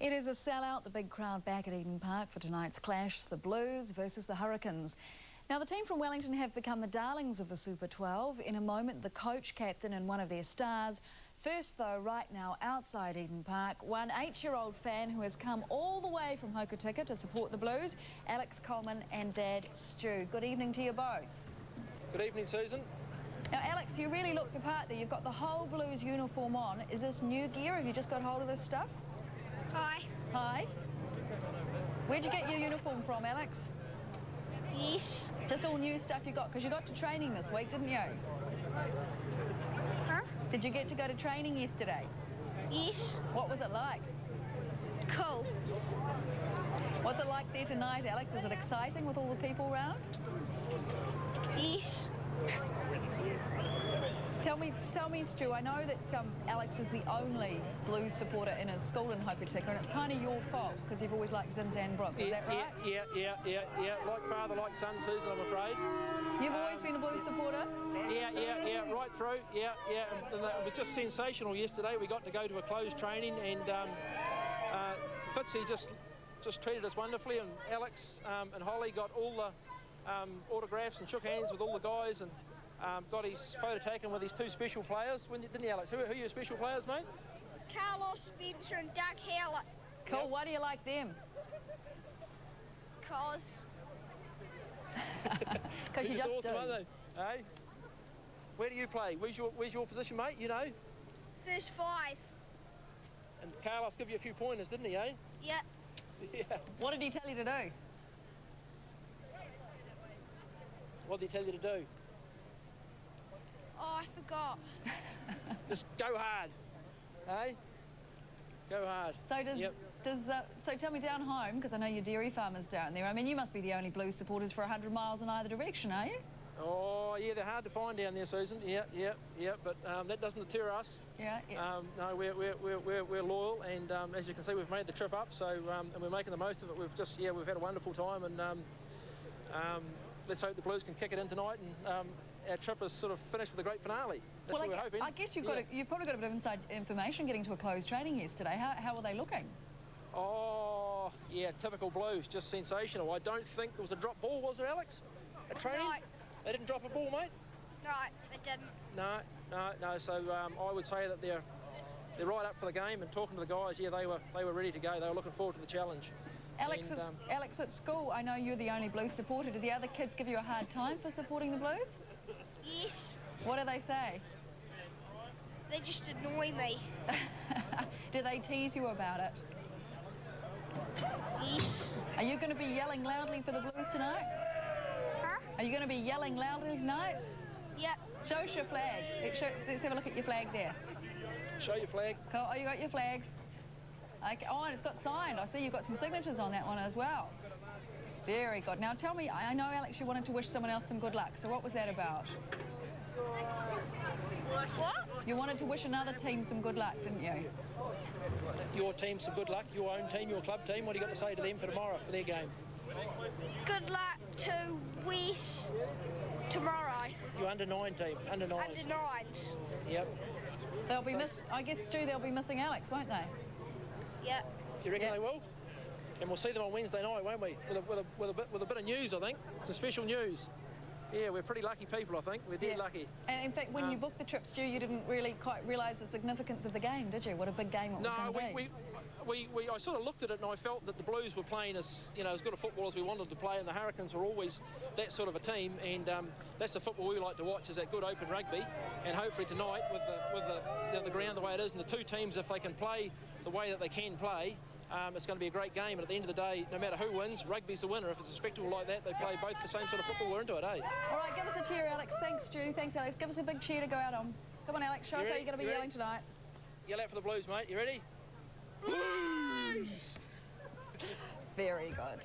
It is a sellout, the big crowd back at Eden Park for tonight's clash, the Blues versus the Hurricanes. Now, the team from Wellington have become the darlings of the Super 12. In a moment, the coach, captain and one of their stars. First, though, right now, outside Eden Park, one 8-year-old fan who has come all the way from Hokitika to support the Blues, Alex Coleman and Dad Stu. Good evening to you both. Good evening, Susan. Now, Alex, you really look the part there. You've got the whole Blues uniform on. Is this new gear? Have you just got hold of this stuff? Hi. Hi. Where'd you get your uniform from, Alex? Yes. Just all new stuff you got, because you got to training this week, didn't you? Huh? Did you get to go to training yesterday? Yes. What was it like? Cool. What's it like there tonight, Alex? Is it exciting with all the people around? Yes. Tell me, Stu, I know that Alex is the only Blues supporter in his school in Hokitika, and it's kind of your fault because you've always liked Zinzan Brook. Is that right? Yeah. Like father, like son, Susan, I'm afraid. You've always been a Blues supporter? Yeah, right through. Yeah. And it was just sensational yesterday. We got to go to a closed training, and Fitzy just treated us wonderfully, and Alex and Holly got all the autographs and shook hands with all the guys, and got his photo taken with his two special players, didn't he, Alex? Who are your special players, mate? Carlos Spencer and Doug Howlett. Cool. Yep. Why do you like them? Because you just awesome, do. aren't they? Hey? Where do you play? Where's your position, mate? You know? First 5. And Carlos gave you a few pointers, didn't he, eh? Yep. Yeah. What did he tell you to do? What did he tell you to do? Oh, I forgot. Just go hard, hey? Go hard. So tell me, down home, because I know your dairy farmers down there, I mean, you must be the only Blues supporters for 100 miles in either direction, are you? Oh, yeah, they're hard to find down there, Susan. Yeah, but that doesn't deter us. Yeah. No, we're loyal, and as you can see, we've made the trip up, so and we're making the most of it. We've had a wonderful time, and let's hope the Blues can kick it in tonight, and our trip is sort of finished with a great finale. That's what we're hoping. I guess you've probably got a bit of inside information getting to a closed training yesterday. How were they looking? Oh, yeah, typical Blues, just sensational. I don't think there was a drop ball, was there, Alex? At training? No. They didn't drop a ball, mate? No, they didn't. No. So I would say that they're right up for the game, and talking to the guys, yeah, they were ready to go. They were looking forward to the challenge. Alex, at school, I know you're the only Blues supporter. Do the other kids give you a hard time for supporting the Blues? Yes. What do they say? They just annoy me. Do they tease you about it? Yes. Are you going to be yelling loudly for the Blues tonight? Huh? Are you going to be yelling loudly tonight? Yep. Show us your flag. Let's have a look at your flag there. Show your flag. Cool. Oh, you got your flags. Okay. Oh, and it's got signed. I see you've got some signatures on that one as well. Very good. Now tell me, I know, Alex, you wanted to wish someone else some good luck. So what was that about? What? You wanted to wish another team some good luck, didn't you? Your team some good luck, your own team, your club team. What do you got to say to them for tomorrow, for their game? Good luck to West tomorrow. Your under-9 team, under-9s. Under-9s. Yep. I guess, Stu, they'll be missing Alex, won't they? Yep. Do you reckon they will? And we'll see them on Wednesday night, won't we? With a bit of news, I think. Some special news. Yeah, we're pretty lucky people, I think. We're dead lucky. And in fact, when you booked the trip, Stu, you didn't really quite realise the significance of the game, did you? What a big game it was going to be. I sort of looked at it and I felt that the Blues were playing as good a football as we wanted to play, and the Hurricanes were always that sort of a team, and that's the football we like to watch, is that good open rugby. And hopefully tonight, with the ground the way it is, and the two teams, if they can play the way that they can play, it's going to be a great game. And at the end of the day, no matter who wins, rugby's the winner. If it's a spectacle like that, they play both the same sort of football. We're into it, eh? All right, give us a cheer, Alex. Thanks, Stu. Thanks, Alex. Give us a big cheer to go out on. Come on, Alex. Show us how you're going to be yelling tonight. Yell out for the Blues, mate. You ready? Blues! Very good.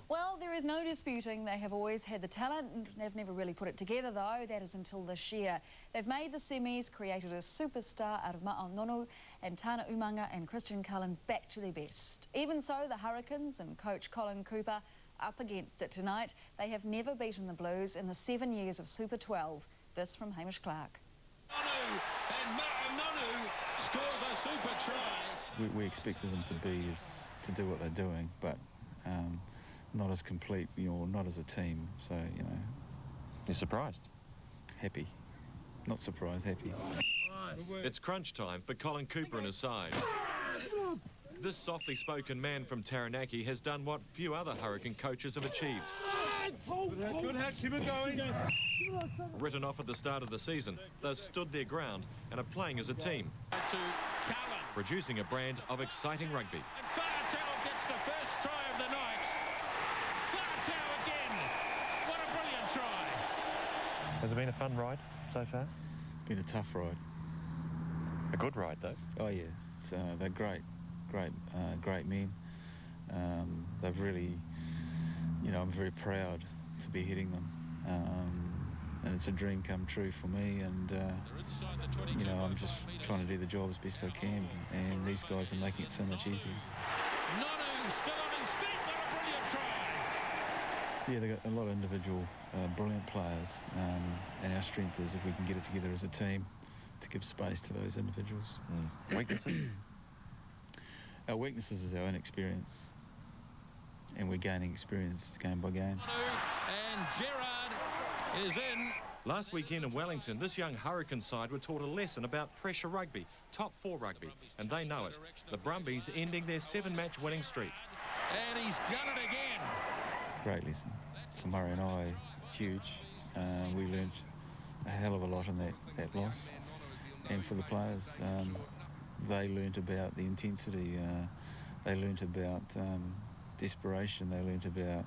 Well, there is no disputing they have always had the talent, and they've never really put it together, though. That is until this year. They've made the semis, created a superstar out of Ma'aunonu, and Tana Umanga and Christian Cullen back to their best. Even so, the Hurricanes and coach Colin Cooper up against it tonight. They have never beaten the Blues in the 7 years of Super 12. This from Hamish Clark. And Ma'aunonu scores a super try. We expected them to do what they're doing, but not as complete, not as a team. So, You're surprised? Happy. Not surprised, happy. It's crunch time for Colin Cooper and his side. This softly spoken man from Taranaki has done what few other Hurricane coaches have achieved. Written off at the start of the season, they've stood their ground and are playing as a team, producing a brand of exciting rugby. And Fartell gets the first try of the night. Fartell again. What a brilliant try. Has it been a fun ride so far? It's been a tough ride. A good ride, though. Oh, yeah. They're great men. They've really, I'm very proud to be hitting them. And it's a dream come true for me, and I'm just trying to do the job as best I can, and these guys are making it so much easier. Nonu still on his feet. What a brilliant try. Yeah, they've got a lot of individual brilliant players, and our strength is if we can get it together as a team to give space to those individuals. Weaknesses? Our weaknesses is our inexperience, and we're gaining experience game by game. And Gerard is in. Last weekend in Wellington, this young Hurricane side were taught a lesson about pressure rugby, top 4 rugby, and they know it. The Brumbies ending their 7-match winning streak. And he's done it again. Great lesson. For Murray and I, huge. We learnt a hell of a lot in that loss. And for the players, they learnt about the intensity. They learnt about desperation. They learnt about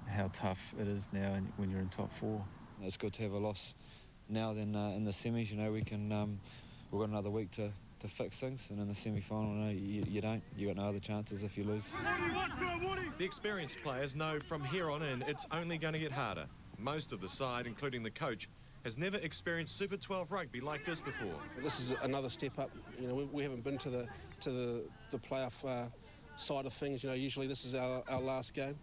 how tough it is now when you're in top 4. It's good to have a loss now. Then in the semis, we can. We've got another week to fix things, and in the semi-final, you don't. You got no other chances if you lose. The experienced players know from here on in it's only going to get harder. Most of the side, including the coach, has never experienced Super 12 rugby like this before. This is another step up. We haven't been to the playoff side of things. Usually this is our last game,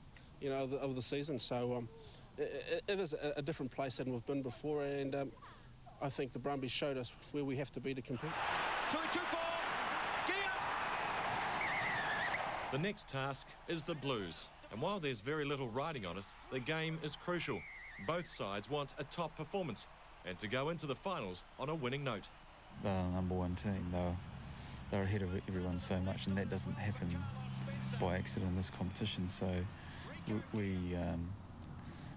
of the season. So it is a different place than we've been before, and I think the Brumbies showed us where we have to be to compete. The next task is the Blues, and while there's very little riding on it, the game is crucial. Both sides want a top performance and to go into the finals on a winning note. They're the #1 team. They're ahead of everyone so much, and that doesn't happen by accident in this competition. So we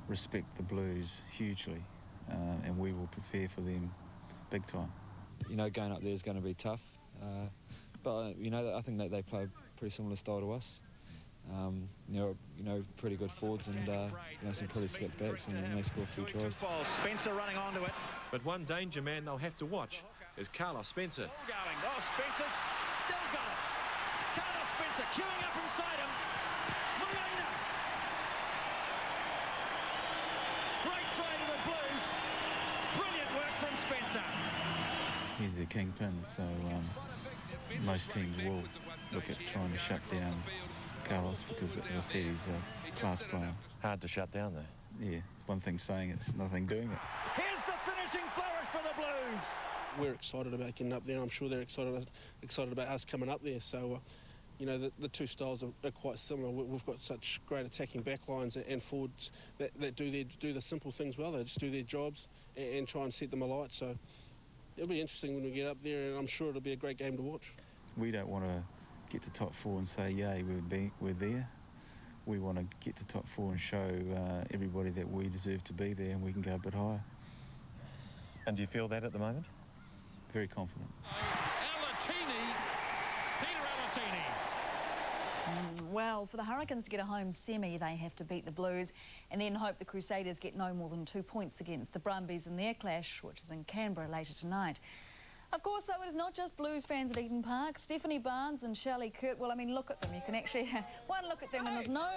respect the Blues hugely, and we will prepare for them big time. Going up there is going to be tough, but I think that they play a pretty similar style to us. Pretty good forwards and some pretty slick backs, and they score a few tries. Spencer running onto it. But one danger man they'll have to watch is Carlos Spencer. Still going. Oh, Spencer's still got it. Carlos Spencer queuing up inside him. Mulliona. Great try to the Blues. Brilliant work from Spencer. He's the kingpin, so most teams will look at trying to shut down Carlos because, as I said, he's a class player. Hard to shut down there. Yeah, it's one thing saying it, it's nothing doing it. Here's the finishing flourish for the Blues. We're excited about getting up there, and I'm sure they're excited about us coming up there. So, the two styles are quite similar. We've got such great attacking backlines and forwards that do the simple things well. They just do their jobs and try and set them alight. So it'll be interesting when we get up there, and I'm sure it'll be a great game to watch. We don't want to get to top 4 and say, yay, we're there. We want to get to top 4 and show everybody that we deserve to be there, and we can go a bit higher. And do you feel that at the moment? Very confident. Peter Alatini. Well, for the Hurricanes to get a home semi, they have to beat the Blues and then hope the Crusaders get no more than 2 points against the Brumbies in their clash, which is in Canberra later tonight. Of course, though, it is not just Blues fans at Eden Park. Stephanie Barnes and Shelley Kurt, well, I mean, look at them. You can actually, one look at them and there's no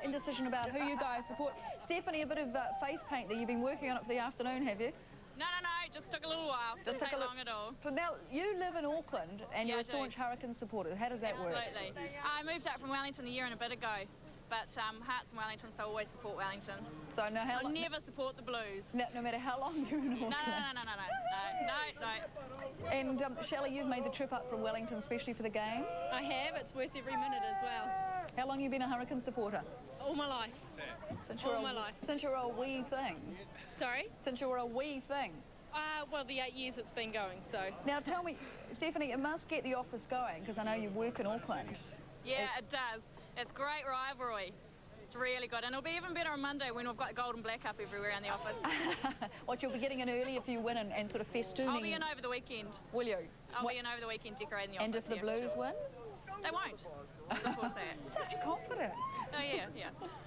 indecision about who you guys support. Stephanie, a bit of face paint there. You've been working on it for the afternoon, have you? No, just took a little while. Just took long at all. So now, you live in Auckland and you're a staunch Hurricane supporter. How does that work? Absolutely. I moved up from Wellington a year and a bit ago. But Hearts and Wellington, so always support Wellington. So no, I'll never support the Blues. No matter how long you're in Auckland. No. And Shelley, you've made the trip up from Wellington especially for the game. I have. It's worth every minute as well. How long have you been a Hurricane supporter? All my life. All my life. Since you're a wee thing. Sorry? Since you were a wee thing. Well, the 8 years it's been going, so. Now tell me, Stephanie, it must get the office going because I know you work in Auckland. Yeah, it does. It's great rivalry. It's really good. And it'll be even better on Monday when we've got gold and black up everywhere in the office. What, you'll be getting in early if you win and sort of festooning? I'll be in over the weekend. Will you? I'll be in over the weekend decorating the office. And if the Blues win? They won't. Of course they won't. Such confidence. Oh, yeah.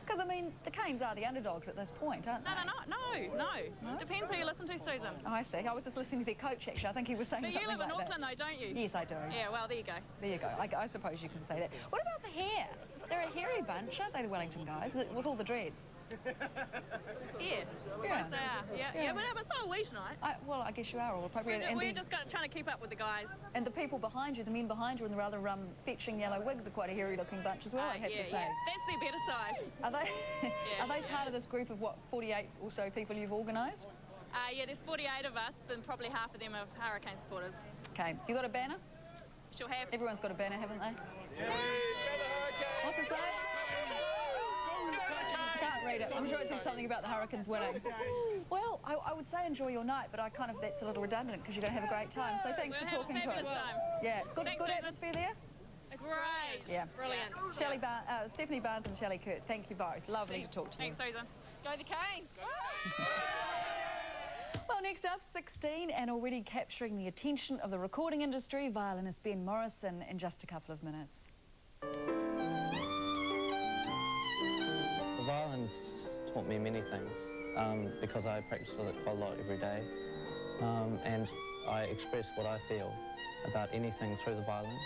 Because, I mean, the Canes are the underdogs at this point, aren't they? No. Depends who you listen to, Susan. Oh, I see. I was just listening to their coach, actually. I think he was saying something like that. But you live in Auckland, though, don't you? Yes, I do. Yeah, well, there you go. There you go. I suppose you can say that. What about the hair? They're a hairy bunch, aren't they, the Wellington guys, with all the dreads? Yeah. They are. Yeah. But so are we tonight. Well, I guess you are all appropriate. We're just trying to keep up with the guys. And the people behind you, the men behind you in the rather fetching yellow wigs are quite a hairy-looking bunch as well, I have to say. Yeah. That's their better side. Are they? Are they part of this group of, what, 48 or so people you've organised? Yeah, there's 48 of us, and probably half of them are Hurricane supporters. Okay. You got a banner? She'll have. Everyone's got a banner, haven't they? Yeah. What's it say? I can't read it. I'm sure it says something about the Hurricanes winning. Well, I would say enjoy your night, but that's a little redundant because you're going to have a great time. So thanks for talking to us. Time. Yeah, good atmosphere there? Great. Yeah. Brilliant. Stephanie Barnes and Shelley Kurt, thank you both. Lovely to talk to you. Thanks, Susan. Go the Canes. Well, next up, 16 and already capturing the attention of the recording industry, violinist Ben Morrison in just a couple of minutes. The violin's taught me many things because I practice with it quite a lot every day, and I express what I feel about anything through the violin.